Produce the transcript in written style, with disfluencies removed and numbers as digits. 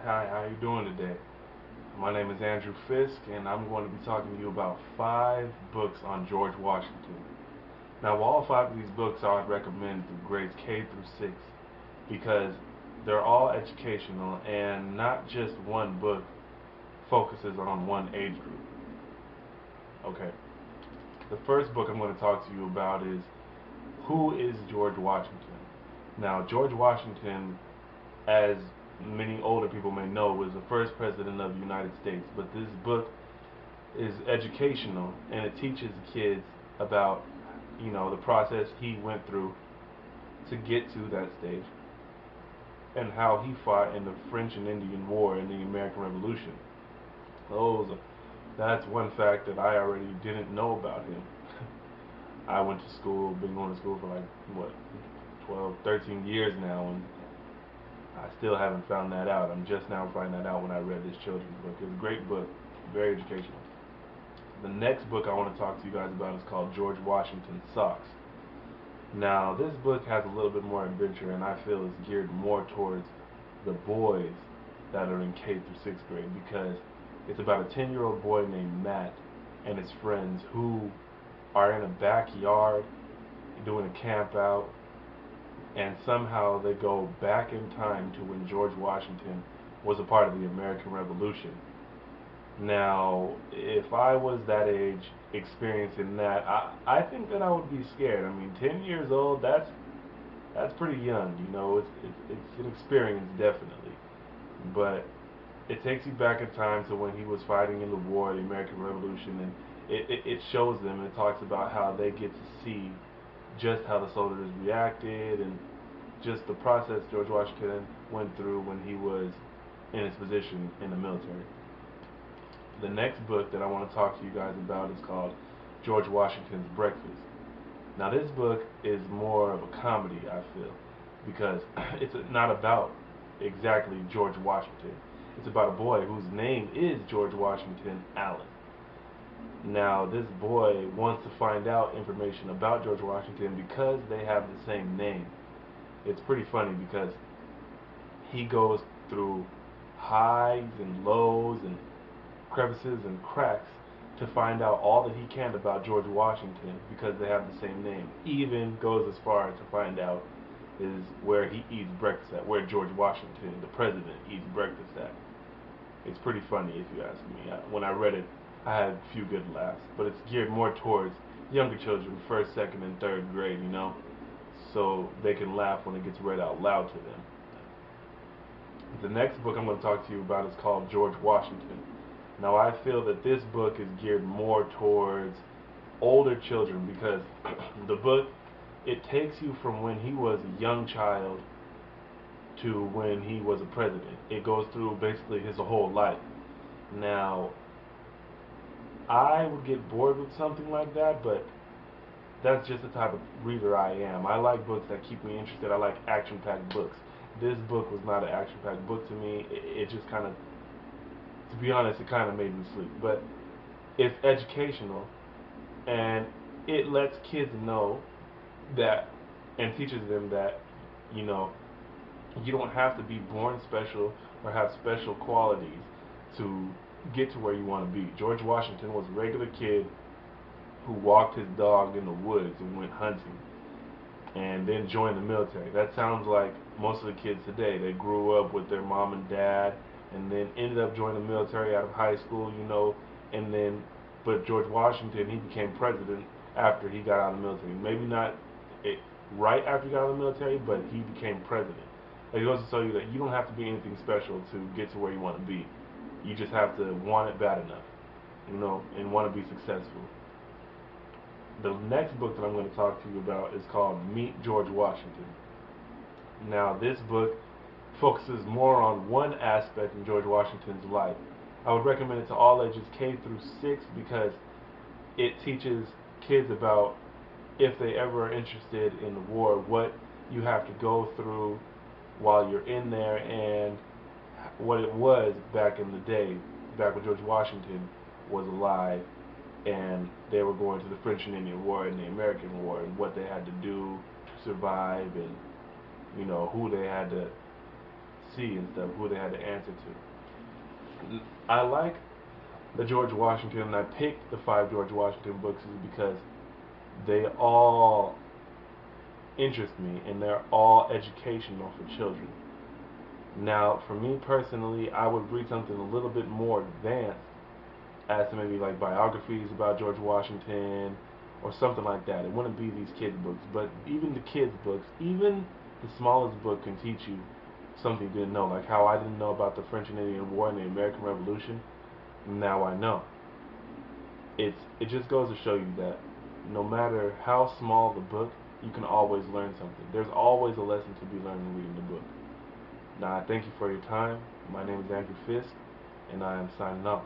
Hi, how you doing today? My name is Andrew Fisk, and I'm going to be talking to you about 5 books on George Washington. Now, all 5 of these books I would recommend through grades K through 6 because they're all educational, and not just one book focuses on one age group. Okay, the first book I'm going to talk to you about is Who is George Washington? Now, George Washington, as many older people may know, was the first president of the United States. But this book is educational, and it teaches kids about, the process he went through to get to that stage, and how he fought in the French and Indian War and the American Revolution. Those, that's one fact that I already didn't know about him. I went to school, been going to school for like what, 12, 13 years now, and I still haven't found that out. I'm just now finding that out when I read this children's book. It's a great book, very educational. The next book I want to talk to you guys about is called George Washington's Socks. Now, this book has a little bit more adventure, and I feel is geared more towards the boys that are in K through 6th grade, because it's about a 10-year-old boy named Matt and his friends who are in a backyard doing a camp out, and somehow they go back in time to when George Washington was a part of the American Revolution. Now, if I was that age experiencing that, I think that I would be scared. I mean, 10 years old, that's pretty young, it's an experience, definitely. But it takes you back in time to when he was fighting in the war, the American Revolution, and it shows them, and it talks about how they get to see just how the soldiers reacted, and just the process George Washington went through when he was in his position in the military. The next book that I want to talk to you guys about is called George Washington's Breakfast. Now, this book is more of a comedy, I feel, because it's not about exactly George Washington. It's about a boy whose name is George Washington Allen. Now, this boy wants to find out information about George Washington because they have the same name. It's pretty funny because he goes through highs and lows and crevices and cracks to find out all that he can about George Washington because they have the same name. Even goes as far to find out is where he eats breakfast at, where George Washington, the president, eats breakfast at. It's pretty funny if you ask me. When I read it, I had a few good laughs, but it's geared more towards younger children, first, second, and third grade, so they can laugh when it gets read out loud to them. The next book I'm going to talk to you about is called George Washington. Now, I feel that this book is geared more towards older children because the book, it takes you from when he was a young child to when he was a president. It goes through basically his whole life. Now, I would get bored with something like that, but that's just the type of reader I am. I like books that keep me interested. I like action-packed books. This book was not an action-packed book to me. It just kind of, to be honest, it kind of made me sleep. But it's educational, and it lets kids know that, and teaches them that, you know, you don't have to be born special or have special qualities to get to where you want to be. George Washington was a regular kid who walked his dog in the woods and went hunting and then joined the military. That sounds like most of the kids today. They grew up with their mom and dad and then ended up joining the military out of high school, and then, but George Washington, he became president after he got out of the military. Maybe not it, right after he got out of the military, but he became president. It goes to tell you that you don't have to be anything special to get to where you want to be. You just have to want it bad enough, and want to be successful. The next book that I'm going to talk to you about is called Meet George Washington. Now, this book focuses more on one aspect in George Washington's life. I would recommend it to all ages K through 6 because it teaches kids about, if they ever are interested in the war, what you have to go through while you're in there, and what it was back in the day, back when George Washington was alive and they were going to the French and Indian War and the American War, and what they had to do to survive, and who they had to see and stuff, who they had to answer to. I like the George Washington, and I picked the 5 George Washington books is because they all interest me and they're all educational for children. Now, for me personally, I would read something a little bit more advanced, as to maybe like biographies about George Washington or something like that. It wouldn't be these kids' books, but even the kids' books, even the smallest book can teach you something you didn't know, like how I didn't know about the French and Indian War and the American Revolution. Now I know. It just goes to show you that no matter how small the book, you can always learn something. There's always a lesson to be learned in reading the book. Now I thank you for your time. My name is Andrew Fisk, and I am signing off.